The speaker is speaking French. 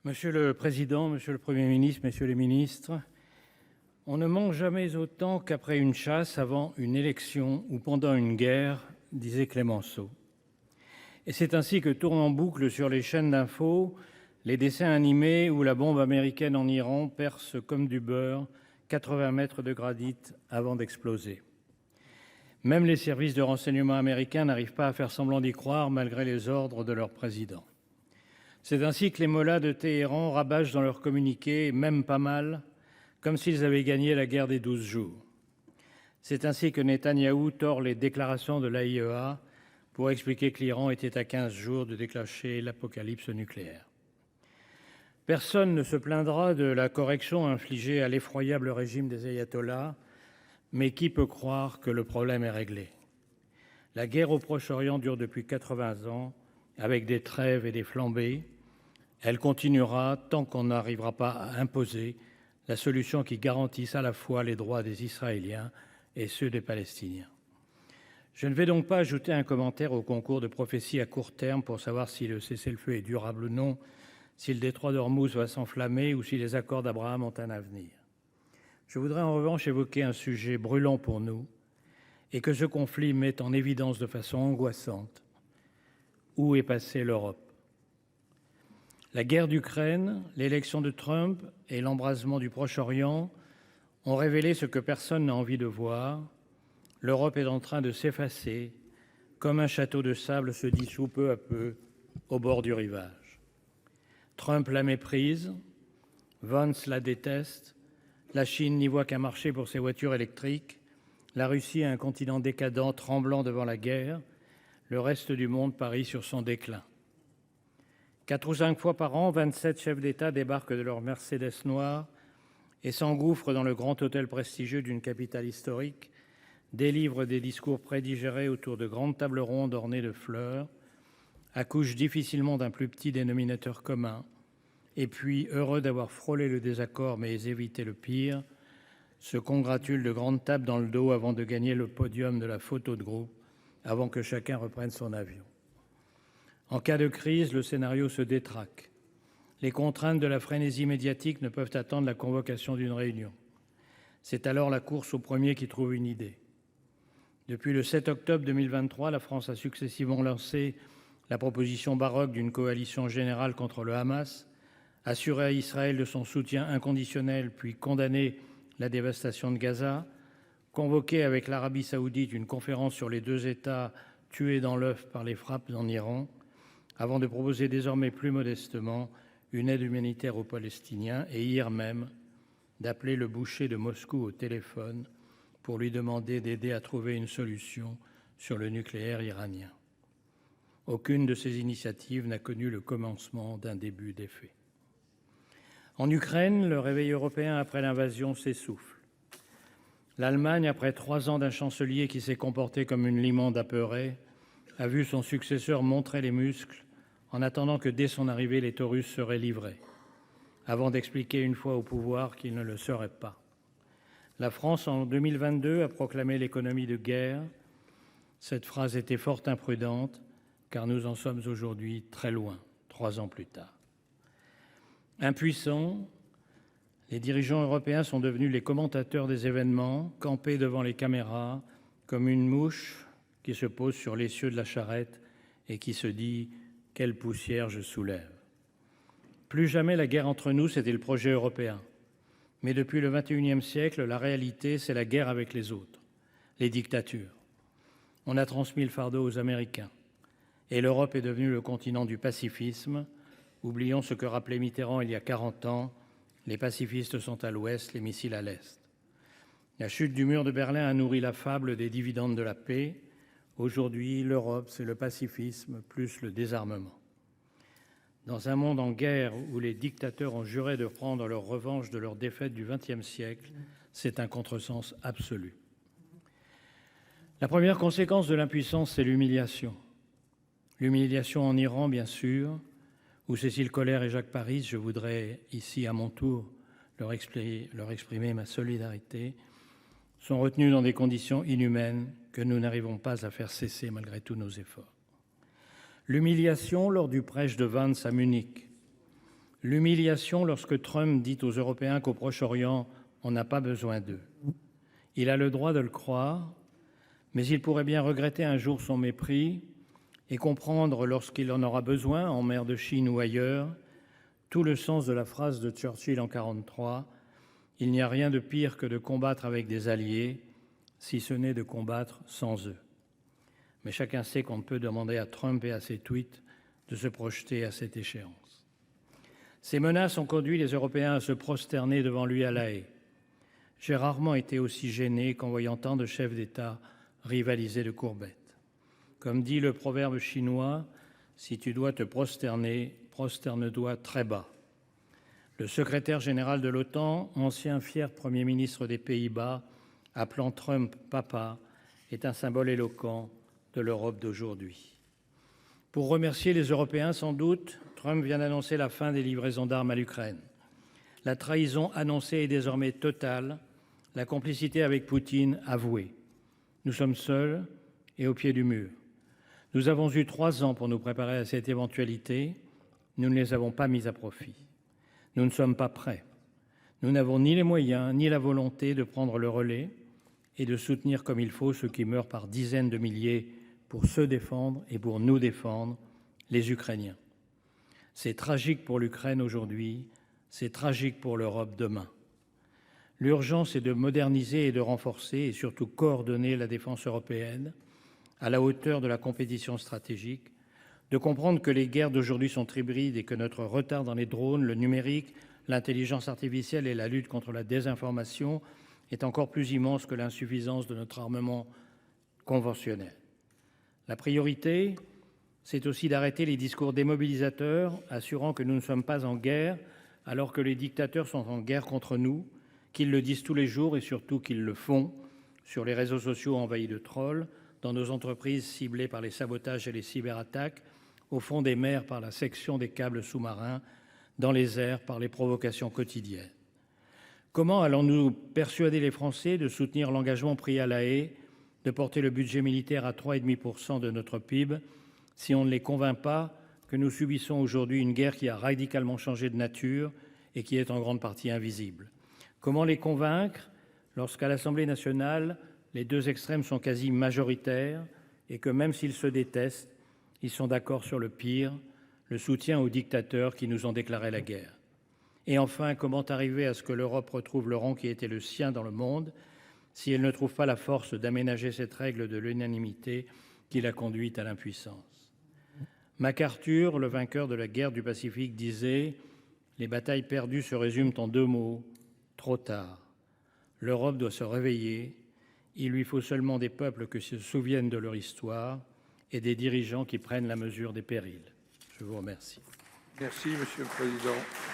Monsieur le président, monsieur le Premier ministre, messieurs les ministres, on ne mange jamais autant qu'après une chasse, avant une élection ou pendant une guerre, disait Clémenceau. Et c'est ainsi que tournent en boucle sur les chaînes d'infos les dessins animés où la bombe américaine en Iran perce comme du beurre 80 mètres de granit avant d'exploser. Même les services de renseignement américains n'arrivent pas à faire semblant d'y croire malgré les ordres de leur président. C'est ainsi que les mollahs de Téhéran rabâchent dans leurs communiqués, même pas mal, comme s'ils avaient gagné la guerre des 12 jours. C'est ainsi que Netanyahou tord les déclarations de l'AIEA pour expliquer que l'Iran était à 15 jours de déclencher l'apocalypse nucléaire. Personne ne se plaindra de la correction infligée à l'effroyable régime des ayatollahs, mais qui peut croire que le problème est réglé? La guerre au Proche-Orient dure depuis 80 ans, avec des trêves et des flambées. Elle continuera tant qu'on n'arrivera pas à imposer la solution qui garantisse à la fois les droits des Israéliens et ceux des Palestiniens. Je ne vais donc pas ajouter un commentaire au concours de prophéties à court terme pour savoir si le cessez-le-feu est durable ou non, si le détroit d'Ormuz va s'enflammer ou si les accords d'Abraham ont un avenir. Je voudrais en revanche évoquer un sujet brûlant pour nous et que ce conflit met en évidence de façon angoissante. Où est passée l'Europe? La guerre d'Ukraine, l'élection de Trump et l'embrasement du Proche-Orient ont révélé ce que personne n'a envie de voir. L'Europe est en train de s'effacer, comme un château de sable se dissout peu à peu au bord du rivage. Trump la méprise, Vance la déteste, la Chine n'y voit qu'un marché pour ses voitures électriques, la Russie est un continent décadent tremblant devant la guerre, le reste du monde parie sur son déclin. 4 ou 5 fois par an, 27 chefs d'État débarquent de leur Mercedes noire et s'engouffrent dans le grand hôtel prestigieux d'une capitale historique, délivrent des discours prédigérés autour de grandes tables rondes ornées de fleurs, accouchent difficilement d'un plus petit dénominateur commun, et puis, heureux d'avoir frôlé le désaccord mais évité le pire, se congratulent de grandes tapes dans le dos avant de gagner le podium de la photo de groupe, avant que chacun reprenne son avion. En cas de crise, le scénario se détraque. Les contraintes de la frénésie médiatique ne peuvent attendre la convocation d'une réunion. C'est alors la course au premier qui trouve une idée. Depuis le 7 octobre 2023, la France a successivement lancé la proposition baroque d'une coalition générale contre le Hamas, assuré à Israël de son soutien inconditionnel, puis condamné la dévastation de Gaza, convoqué avec l'Arabie saoudite une conférence sur les 2 États tués dans l'œuf par les frappes en Iran, avant de proposer désormais plus modestement une aide humanitaire aux Palestiniens et hier même d'appeler le boucher de Moscou au téléphone pour lui demander d'aider à trouver une solution sur le nucléaire iranien. Aucune de ces initiatives n'a connu le commencement d'un début d'effet. En Ukraine, le réveil européen après l'invasion s'essouffle. L'Allemagne, après 3 ans d'un chancelier qui s'est comporté comme une limande apeurée, a vu son successeur montrer les muscles en attendant que dès son arrivée, les Taurus seraient livrés, avant d'expliquer une fois au pouvoir qu'il ne le serait pas. La France, en 2022, a proclamé l'économie de guerre. Cette phrase était fort imprudente, car nous en sommes aujourd'hui très loin, 3 ans plus tard. Impuissants, les dirigeants européens sont devenus les commentateurs des événements, campés devant les caméras, comme une mouche qui se pose sur l'essieu de la charrette et qui se dit « Quelle poussière je soulève ». Plus jamais la guerre entre nous, c'était le projet européen. Mais depuis le XXIe siècle, la réalité, c'est la guerre avec les autres, les dictatures. On a transmis le fardeau aux Américains. Et l'Europe est devenue le continent du pacifisme. Oublions ce que rappelait Mitterrand il y a 40 ans, les pacifistes sont à l'ouest, les missiles à l'est. La chute du mur de Berlin a nourri la fable des dividendes de la paix. Aujourd'hui, l'Europe, c'est le pacifisme plus le désarmement. Dans un monde en guerre où les dictateurs ont juré de prendre leur revanche de leur défaite du XXe siècle, c'est un contresens absolu. La première conséquence de l'impuissance, c'est l'humiliation. L'humiliation en Iran, bien sûr, où Cécile Collère et Jacques Paris, je voudrais ici à mon tour leur exprimer ma solidarité, sont retenus dans des conditions inhumaines que nous n'arrivons pas à faire cesser malgré tous nos efforts. L'humiliation lors du prêche de Vance à Munich. L'humiliation lorsque Trump dit aux Européens qu'au Proche-Orient, on n'a pas besoin d'eux. Il a le droit de le croire, mais il pourrait bien regretter un jour son mépris et comprendre, lorsqu'il en aura besoin, en mer de Chine ou ailleurs, tout le sens de la phrase de Churchill en 1943 : « Il n'y a rien de pire que de combattre avec des alliés, si ce n'est de combattre sans eux. » Mais chacun sait qu'on ne peut demander à Trump et à ses tweets de se projeter à cette échéance. Ces menaces ont conduit les Européens à se prosterner devant lui à La Haye. J'ai rarement été aussi gêné qu'en voyant tant de chefs d'État rivaliser de courbettes. Comme dit le proverbe chinois, si tu dois te prosterner, prosterne-toi très bas. Le secrétaire général de l'OTAN, ancien fier Premier ministre des Pays-Bas, appelant Trump papa, est un symbole éloquent de l'Europe d'aujourd'hui. Pour remercier les Européens, sans doute, Trump vient d'annoncer la fin des livraisons d'armes à l'Ukraine. La trahison annoncée est désormais totale, la complicité avec Poutine avouée. Nous sommes seuls et au pied du mur. Nous avons eu 3 ans pour nous préparer à cette éventualité. Nous ne les avons pas mis à profit. Nous ne sommes pas prêts. Nous n'avons ni les moyens ni la volonté de prendre le relais et de soutenir comme il faut ceux qui meurent par dizaines de milliers pour se défendre et pour nous défendre, les Ukrainiens. C'est tragique pour l'Ukraine aujourd'hui, c'est tragique pour l'Europe demain. L'urgence est de moderniser et de renforcer et surtout coordonner la défense européenne à la hauteur de la compétition stratégique, de comprendre que les guerres d'aujourd'hui sont hybrides et que notre retard dans les drones, le numérique, l'intelligence artificielle et la lutte contre la désinformation est encore plus immense que l'insuffisance de notre armement conventionnel. La priorité, c'est aussi d'arrêter les discours démobilisateurs assurant que nous ne sommes pas en guerre alors que les dictateurs sont en guerre contre nous, qu'ils le disent tous les jours et surtout qu'ils le font sur les réseaux sociaux envahis de trolls, dans nos entreprises ciblées par les sabotages et les cyberattaques, au fond des mers par la section des câbles sous-marins, dans les airs par les provocations quotidiennes. Comment allons-nous persuader les Français de soutenir l'engagement pris à La Haye, de porter le budget militaire à 3,5% de notre PIB, si on ne les convainc pas que nous subissons aujourd'hui une guerre qui a radicalement changé de nature et qui est en grande partie invisible? Comment les convaincre lorsqu'à l'Assemblée nationale, les 2 extrêmes sont quasi majoritaires et que même s'ils se détestent, ils sont d'accord sur le pire, le soutien aux dictateurs qui nous ont déclaré la guerre? Et enfin, comment arriver à ce que l'Europe retrouve le rang qui était le sien dans le monde si elle ne trouve pas la force d'aménager cette règle de l'unanimité qui l'a conduite à l'impuissance? MacArthur, le vainqueur de la guerre du Pacifique, disait « Les batailles perdues se résument en 2 mots, trop tard. L'Europe doit se réveiller. Il lui faut seulement des peuples qui se souviennent de leur histoire et des dirigeants qui prennent la mesure des périls. » Je vous remercie. Merci, Monsieur le Président.